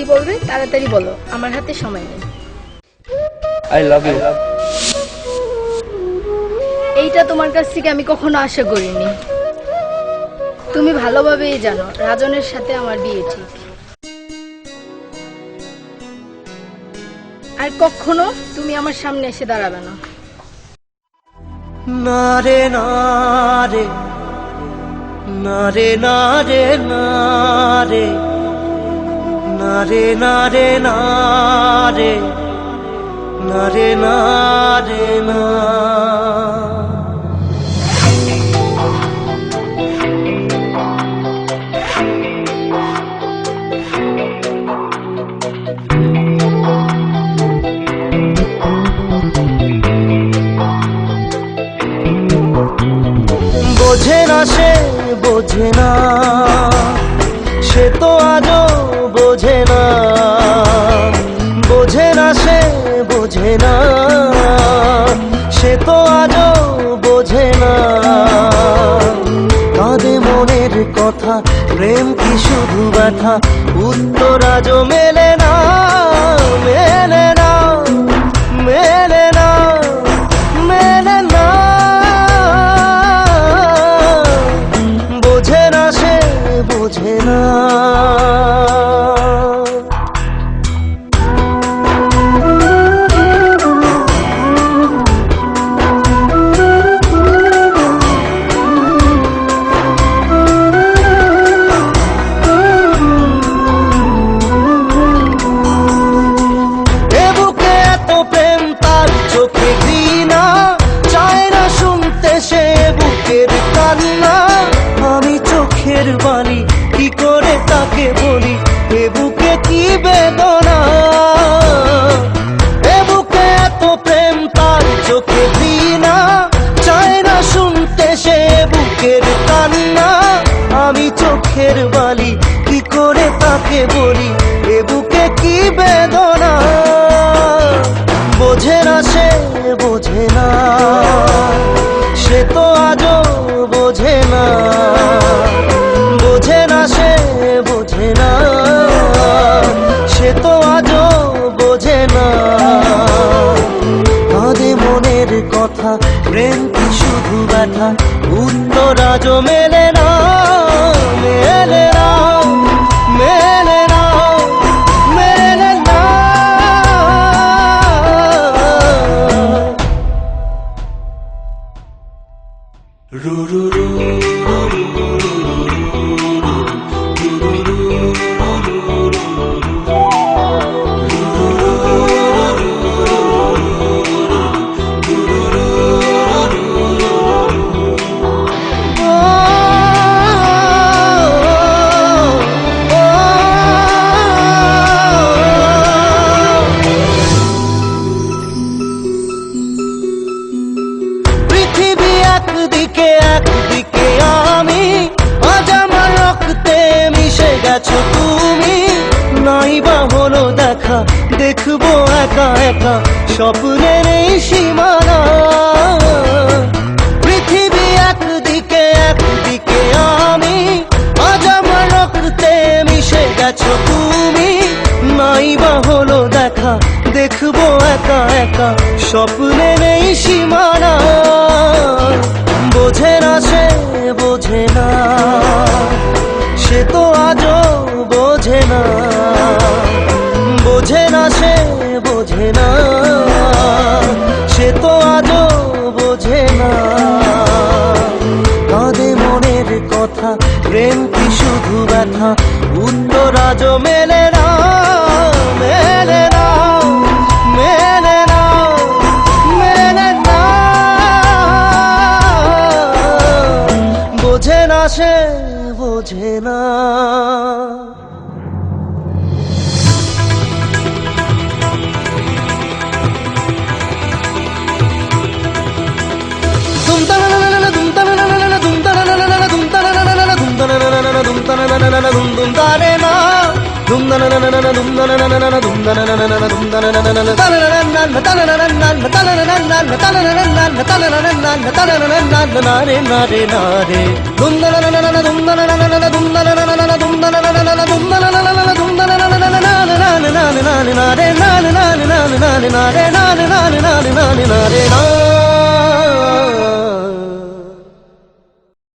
কি বলবে তাড়াতাড়ি বলো, আমার হাতে সময় নেই। I love you. এইটা তোমার কাছ থেকে আমি কখনো আশা করিনি। তুমি ভালোভাবেই জানো রাজনের সাথে আমার বিয়ে ঠিক। আর কখনো তুমি আমার সামনে এসে দাঁড়াবে না। না রে না রে, না রে না রে, না রে, না রে না রে, না রে, না রে না রে না। বোঝে না সে, বোঝে না সে তো আজও বোঝে না, বোঝে না সে, বোঝে না সে তো আজও বোঝে না। কাঁদে মনের কথা, প্রেম কি শুধু ব্যথা, উত্তর আজও মেলে না, মেলে না, মেলে না, মেলে না। বোঝে না সে, বোঝে না। এ বুকে এত প্রেম তার চোখে ঘৃণা, চায় না শুনতে সে বুকের কান্না। আমি চোখের বালি কি করে তাকে বলি, এ বুকে কি বেদনা। এ বুকে এত প্রেম তার চোখে ঘৃণা, চায় না শুনতে সে বুকের কান্না। আমি চোখের বালি কি করে তাকে বলি, এ বুকে কি বেদনা। বোঝে না সে, বোঝে না সে তো আজও বোঝে না, বোঝে না সে, বোঝে না সে তো আজও বোঝে না। কাঁদে মনের কথা, প্রেম কি শুধু ব্যথা, উত্তর আজও মেলে না, মেলে না, মেলে না, মেলে না। রু রু রু পৃথিবী একদিকে, একদিকে আমি, আজ আমার রক্তে মিশে গেছো তুমি। নাই বা হলো দেখা, দেখবো একা একা স্বপ্নের এই সীমানা। পৃথিবী একদিকে, একদিকে আমি, আজ আমার রক্তে মিশে গেছো তুমি। নাই বা হলো দেখা, দেখবো একা একা স্বপ্নের এই সীমানা। বোঝে না সে, বোঝে না সে তো আজও বোঝে না, বোঝে না সে, বোঝে না সে তো আজও বোঝে না। কাঁদে মনের কথা, প্রেম কি শুধু ব্যথা, উত্তর আজও মেলে না, মেলে না, মেলে না, মেলে না। বোঝে না সে, বোঝে না। নান নারে নান নান নান নান নারে নান নান